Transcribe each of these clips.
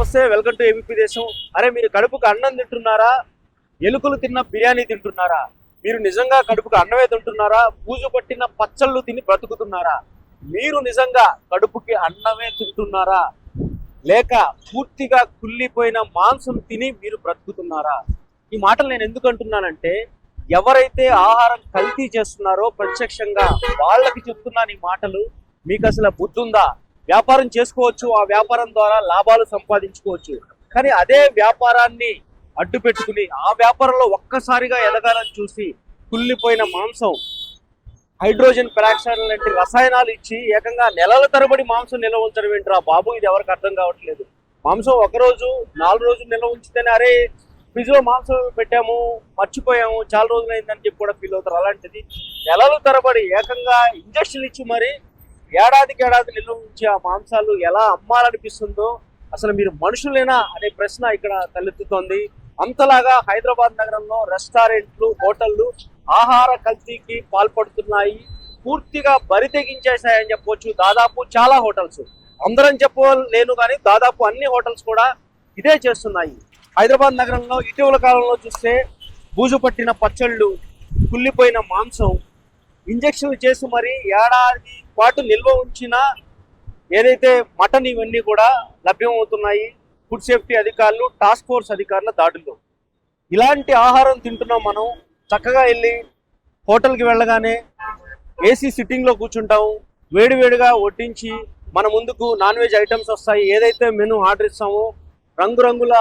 నమస్తే, welcome to ABP దేశం. అరే, మీరు కడుపుకు అన్నం తింటున్నారా? ఎలుకలు తిన్న బిర్యానీ తింటున్నారా? మీరు నిజంగా కడుపుకు అన్నమే తింటున్నారా? పూజ పట్టిన పచ్చళ్ళు తిని బ్రతుకుతున్నారా? మీరు నిజంగా కడుపుకి అన్నమే తింటున్నారా, లేక పూర్తిగా కుళ్ళిపోయిన మాంసం తిని మీరు బ్రతుకుతున్నారా? ఈ మాటలు నేను ఎందుకు అంటున్నానంటే, ఎవరైతే ఆహారం కల్తీ చేస్తున్నారో ప్రత్యక్షంగా వాళ్ళకి చెప్తున్నాను ఈ మాటలు. మీకు అసలు బుద్ధి ఉందా? వ్యాపారం చేసుకోవచ్చు, ఆ వ్యాపారం ద్వారా లాభాలు సంపాదించుకోవచ్చు. కానీ అదే వ్యాపారాన్ని అడ్డు పెట్టుకుని ఆ వ్యాపారంలో ఒక్కసారిగా ఎదగాలని చూసి కుళ్ళిపోయిన మాంసం, హైడ్రోజన్ పెరాక్సైడ్ లాంటి రసాయనాలు ఇచ్చి ఏకంగా నెలల తరబడి మాంసం నిల్వ ఉంచడం ఏంటిరా బాబు? ఇది ఎవరికి అర్థం కావట్లేదు. మాంసం ఒకరోజు 4 రోజులు నిల్వ ఉంచితేనే అరే ఫ్రిడ్జ్ లో మాంసం పెట్టాము మర్చిపోయాము చాలా రోజులు అయిందని చెప్పి కూడా ఫీల్ అవుతారు. అలాంటిది నెలల తరబడి ఏకంగా ఇంజక్షన్ ఇచ్చి మరి ఏడాదికి ఏడాది నిల్వ ఉంచి ఆ మాంసాలు ఎలా అమ్మాలనిపిస్తుందో, అసలు మీరు మనుషులేనా అనే ప్రశ్న ఇక్కడ తలెత్తుతోంది. అంతలాగా హైదరాబాద్ నగరంలో రెస్టారెంట్లు, హోటళ్లు ఆహార కల్తీకి పాల్పడుతున్నాయి. పూర్తిగా బరి తెగించేశాయని చెప్పవచ్చు. దాదాపు చాలా హోటల్స్, అందరం చెప్పలేను కానీ దాదాపు అన్ని హోటల్స్ కూడా ఇదే చేస్తున్నాయి. హైదరాబాద్ నగరంలో ఇటీవల కాలంలో చూస్తే బూజు పట్టిన పచ్చళ్ళు, కుళ్ళిపోయిన మాంసం, ఇంజక్షన్లు చేసి మరి ఏడాది పాటు నిల్వ ఉంచిన ఏదైతే మటన్, ఇవన్నీ కూడా లభ్యమవుతున్నాయి. ఫుడ్ సేఫ్టీ అధికారులు, టాస్క్ ఫోర్స్ అధికారుల దాడుల్లో ఇలాంటి ఆహారం తింటున్నాం. మనం చక్కగా వెళ్ళి హోటల్కి వెళ్ళగానే ఏసీ సిట్టింగ్లో కూర్చుంటాము, వేడివేడిగా వడ్డించి మన ముందుకు నాన్ వెజ్ ఐటమ్స్ వస్తాయి. ఏదైతే మెనూ ఆర్డర్ ఇస్తామో రంగురంగుల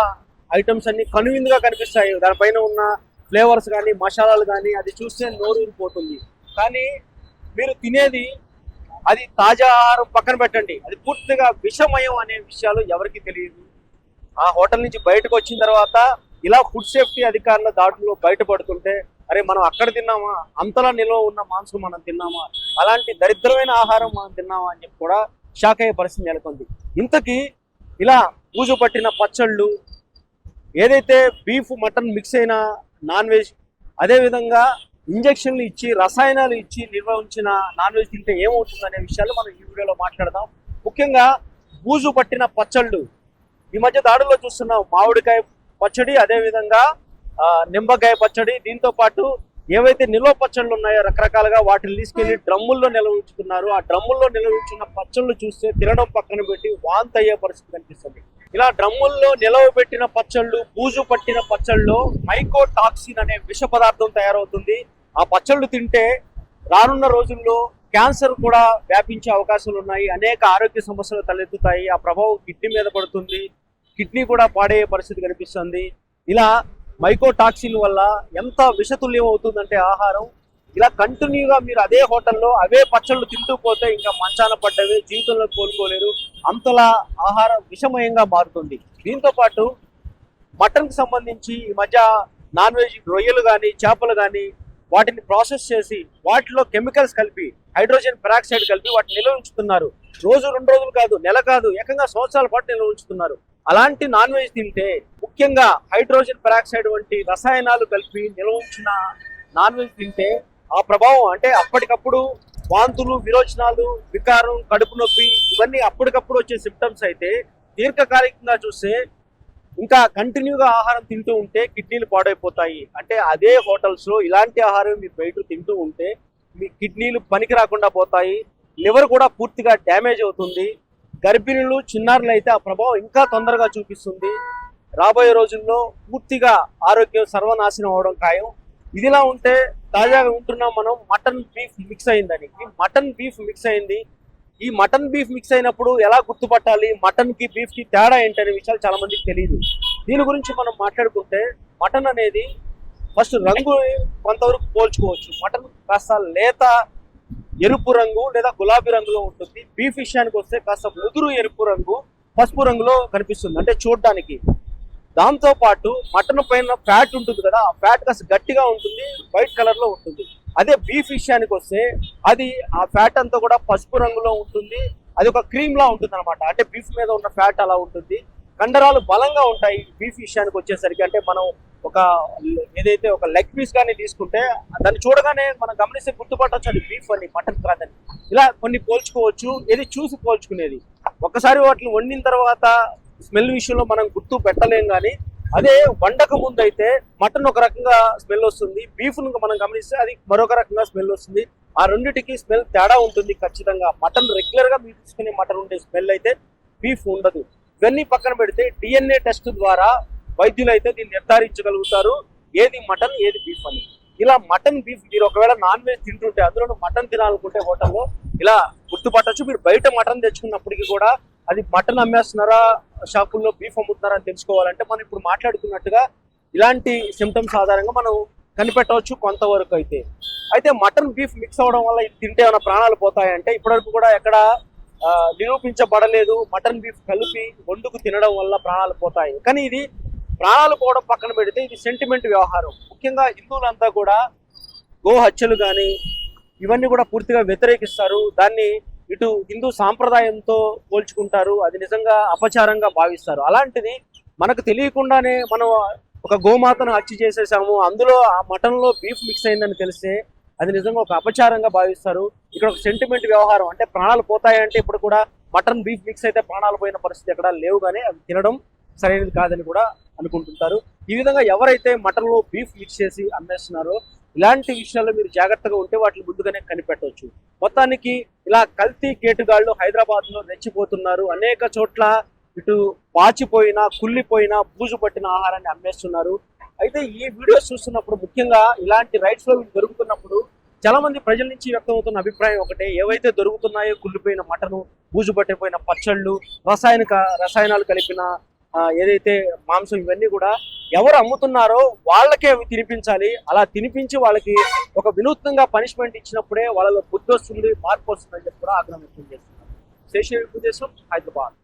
ఐటమ్స్ అన్ని కనువిందుగా కనిపిస్తాయి. దానిపైన ఉన్న ఫ్లేవర్స్ కానీ మసాలాలు కానీ అది చూస్తే నోరు ఊరిపోతుంది. కానీ మీరు తినేది అది తాజా ఆహారం పక్కన పెట్టండి, అది పూర్తిగా విషమయం అనే విషయాలు ఎవరికి తెలియదు. ఆ హోటల్ నుంచి బయటకు వచ్చిన తర్వాత ఇలా ఫుడ్ సేఫ్టీ అధికారుల దాడుల్లో బయటపడుతుంటే అరే మనం అక్కడ తిన్నామా, అంతలా నిల్వ ఉన్న మాంసం మనం తిన్నామా, అలాంటి దరిద్రమైన ఆహారం మనం తిన్నామా అని చెప్పి కూడా షాక్ అయ్యే పరిస్థితి నెలకొంది. ఇంతకీ ఇలా పూజ పట్టిన పచ్చళ్ళు, ఏదైతే బీఫ్ మటన్ మిక్స్ అయిన నాన్ వెజ్, అదేవిధంగా ఇంజక్షన్లు ఇచ్చి రసాయనాలు ఇచ్చి నిల్వ ఉంచిన నాన్ వెజ్ తింటే ఏమవుతుంది అనే విషయాలు మనం ఈ వీడియోలో మాట్లాడదాం. ముఖ్యంగా బూజు పట్టిన పచ్చళ్ళు ఈ మధ్య దాడుల్లో చూస్తున్నాం. మామిడికాయ పచ్చడి, అదేవిధంగా నిమ్మకాయ పచ్చడి, దీంతో పాటు ఏవైతే నిల్వ పచ్చళ్ళు ఉన్నాయో రకరకాలుగా వాటిని తీసుకెళ్లి డ్రమ్ముల్లో నిల్వ ఉంచుతున్నారు. ఆ డ్రమ్ముల్లో నిల్వ ఉంచిన పచ్చళ్ళు చూస్తే తినడం పక్కన పెట్టి వాంతి అయ్యే పరిస్థితి కనిపిస్తుంది. ఇలా డ్రమ్ముల్లో నిలవ పెట్టిన పచ్చళ్ళు, బూజు పట్టిన పచ్చళ్ళలో మైకోటాక్సిన్ అనే విష పదార్థం తయారవుతుంది. ఆ పచ్చళ్ళు తింటే రానున్న రోజుల్లో క్యాన్సర్ కూడా వ్యాపించే అవకాశాలు ఉన్నాయి. అనేక ఆరోగ్య సమస్యలు తలెత్తుతాయి. ఆ ప్రభావం కిడ్నీ మీద పడుతుంది, కిడ్నీ కూడా పాడయ్యే పరిస్థితి కనిపిస్తుంది. ఇలా మైకోటాక్సిన్ వల్ల ఎంత విషతుల్యం అవుతుందంటే ఆహారం, ఇలా కంటిన్యూగా మీరు అదే హోటల్లో అవే పచ్చళ్ళు తింటూ పోతే ఇంకా మంచాన పడ్డవి, జీవితంలో కోలుకోలేరు. అంతలా ఆహారం విషమయంగా మారుతుంది. దీంతో పాటు మటన్కి సంబంధించి ఈ మధ్య నాన్ వెజ్ రొయ్యలు కానీ చేపలు కానీ వాటిని ప్రాసెస్ చేసి వాటిలో కెమికల్స్ కలిపి, హైడ్రోజన్ పెరాక్సైడ్ కలిపి వాటిని నిల్వ ఉంచుతున్నారు. రోజు 2 రోజులు కాదు, నెల కాదు, ఏకంగా సంవత్సరాల పాటు నిల్వ ఉంచుతున్నారు. అలాంటి నాన్ వెజ్ తింటే, ముఖ్యంగా హైడ్రోజన్ పెరాక్సైడ్ వంటి రసాయనాలు కలిపి నిల్వ ఉంచిన నాన్ వెజ్ తింటే ఆ ప్రభావం అంటే అప్పటికప్పుడు వాంతులు, విరోచనాలు, వికారం, కడుపు నొప్పి, ఇవన్నీ అప్పటికప్పుడు వచ్చే సిమ్టమ్స్ అయితే దీర్ఘకాలికంగా చూస్తే ఇంకా కంటిన్యూగా ఆహారం తింటూ ఉంటే కిడ్నీలు పాడైపోతాయి. అంటే అదే హోటల్స్లో ఇలాంటి ఆహారం మీరు బయట తింటూ ఉంటే మీ కిడ్నీలు పనికి రాకుండా పోతాయి, లివర్ కూడా పూర్తిగా డ్యామేజ్ అవుతుంది. గర్భిణులు, చిన్నారులు అయితే ఆ ప్రభావం ఇంకా తొందరగా చూపిస్తుంది. రాబోయే రోజుల్లో పూర్తిగా ఆరోగ్యం సర్వనాశనం అవడం ఖాయం. ఇదిలా ఉంటే తాజాగా ఉంటున్నాం మనం మటన్ బీఫ్ మిక్స్ అయిందని. ఈ మటన్ బీఫ్ మిక్స్ అయింది. ఈ మటన్ బీఫ్ మిక్స్ అయినప్పుడు ఎలా గుర్తుపట్టాలి, మటన్ కి బీఫ్ కి తేడా ఏంటనే విషయాలు చాలా మందికి తెలియదు. దీని గురించి మనం మాట్లాడుకుంటే, మటన్ అనేది ఫస్ట్ రంగు కొంతవరకు పోల్చుకోవచ్చు. మటన్ కాస్త లేత ఎరుపు రంగు లేదా గులాబీ రంగులో ఉంటుంది. బీఫ్ విషయానికి వస్తే కాస్త ముదురు ఎరుపు రంగు, పసుపు రంగులో కనిపిస్తుంది అంటే చూడడానికి. దాంతో పాటు మటన్ పైన ఫ్యాట్ ఉంటుంది కదా, ఆ ఫ్యాట్ కాస్త గట్టిగా ఉంటుంది, వైట్ కలర్ లో ఉంటుంది. అదే బీఫ్ విషయానికి వస్తే అది ఆ ఫ్యాట్ అంతా కూడా పసుపు రంగులో ఉంటుంది. అది ఒక క్రీమ్ లా ఉంటుంది అనమాట. అంటే బీఫ్ మీద ఉన్న ఫ్యాట్ అలా ఉంటుంది. కండరాలు బలంగా ఉంటాయి బీఫ్ విషయానికి వచ్చేసరికి. అంటే మనం ఒక ఏదైతే ఒక లెగ్ పీస్ కానీ తీసుకుంటే దాన్ని చూడగానే మనం గమనిస్తే గుర్తుపట్టవచ్చు అది బీఫ్ అని, మటన్ కాదని. ఇలా కొన్ని పోల్చుకోవచ్చు, ఇది చూసి పోల్చుకునేది. ఒక్కసారి వాటిని వండిన తర్వాత స్మెల్ విషయంలో మనం గుర్తు పెట్టలేం కానీ అదే వండక ముందు అయితే మటన్ ఒక రకంగా స్మెల్ వస్తుంది, బీఫ్ మనం గమనిస్తే అది మరొక రకంగా స్మెల్ వస్తుంది. ఆ రెండింటికి స్మెల్ తేడా ఉంటుంది ఖచ్చితంగా. మటన్ రెగ్యులర్ గా మీరు తీసుకునే మటన్ ఉండే స్మెల్ అయితే బీఫ్ ఉండదు. ఇవన్నీ పక్కన పెడితే డిఎన్ఏ టెస్ట్ ద్వారా వైద్యులు అయితే దీన్ని నిర్ధారించగలుగుతారు ఏది మటన్ ఏది బీఫ్ అని. ఇలా మటన్ బీఫ్ మీరు ఒకవేళ నాన్ వెజ్ తింటుంటే, అందులో మటన్ తినాలనుకుంటే హోటల్లో ఇలా గుర్తుపట్టచ్చు. మీరు బయట మటన్ తెచ్చుకున్నప్పటికీ కూడా అది మటన్ అమ్మేస్తున్నారా షాపుల్లో బీఫ్ అమ్ముతున్నారా అని తెలుసుకోవాలంటే మనం ఇప్పుడు మాట్లాడుకున్నట్టుగా ఇలాంటి సిమ్టమ్స్ ఆధారంగా మనం కనిపెట్టవచ్చు కొంతవరకు అయితే మటన్ బీఫ్ మిక్స్ అవడం వల్ల ఇది తింటే ఏమైనా ప్రాణాలు పోతాయంటే ఇప్పటివరకు కూడా ఎక్కడ నిరూపించబడలేదు. మటన్ బీఫ్ కలిపి వండుకు తినడం వల్ల ప్రాణాలు పోతాయి. కానీ ఇది ప్రాణాలు పోవడం పక్కన పెడితే ఇది సెంటిమెంట్ వ్యవహారం. ముఖ్యంగా హిందువులంతా కూడా గో హత్యలు కానీ ఇవన్నీ కూడా పూర్తిగా వ్యతిరేకిస్తారు. దాన్ని ఇటు హిందూ సాంప్రదాయంతో పోల్చుకుంటారు. అది నిజంగా అపచారంగా భావిస్తారు. అలాంటిది మనకు తెలియకుండానే మనం ఒక గోమాతను హత్య చేసేసాము, అందులో ఆ మటన్లో బీఫ్ మిక్స్ అయిందని తెలిస్తే అది నిజంగా ఒక అపచారంగా భావిస్తారు. ఇక్కడ ఒక సెంటిమెంట్ వ్యవహారం, అంటే ప్రాణాలు పోతాయంటే ఇప్పుడు కూడా మటన్ బీఫ్ మిక్స్ అయితే ప్రాణాలు పోయిన పరిస్థితి ఎక్కడ లేవు, కానీ అవి తినడం సరైనది కాదని కూడా అనుకుంటుంటారు. ఈ విధంగా ఎవరైతే మటన్లో బీఫ్ మిక్స్ చేసి అమ్మేస్తున్నారో ఇలాంటి విషయాల్లో మీరు జాగ్రత్తగా ఉంటే వాటిని ముందుగానే కనిపెట్టవచ్చు. మొత్తానికి ఇలా కల్తీ కేటుగాళ్లు హైదరాబాద్ లో రెచ్చిపోతున్నారు. అనేక చోట్ల ఇటు పాచిపోయిన కుళ్ళిపోయిన బూజు పట్టిన ఆహారాన్ని అమ్మేస్తున్నారు. అయితే ఈ వీడియోస్ చూస్తున్నప్పుడు ముఖ్యంగా ఇలాంటి రైట్స్ లో దొరుకుతున్నప్పుడు చాలా మంది ప్రజల నుంచి వ్యక్తమవుతున్న అభిప్రాయం ఒకటే, ఏవైతే దొరుకుతున్నాయో కుళ్ళిపోయిన మటను, బూజు పట్టిపోయిన పచ్చళ్ళు, రసాయనాలు కలిపిన ఏదైతే మాంసం, ఇవన్నీ కూడా ఎవరు అమ్ముతున్నారో వాళ్ళకే అవి తినిపించాలి. అలా తినిపించి వాళ్ళకి ఒక వినూత్నంగా పనిష్మెంట్ ఇచ్చినప్పుడే వాళ్ళలో బుద్ధి వస్తుంది, మార్పు వస్తుందని చెప్పి కూడా ఆగ్రహం వ్యక్తం చేస్తున్నారు. శేష హైదరాబాద్.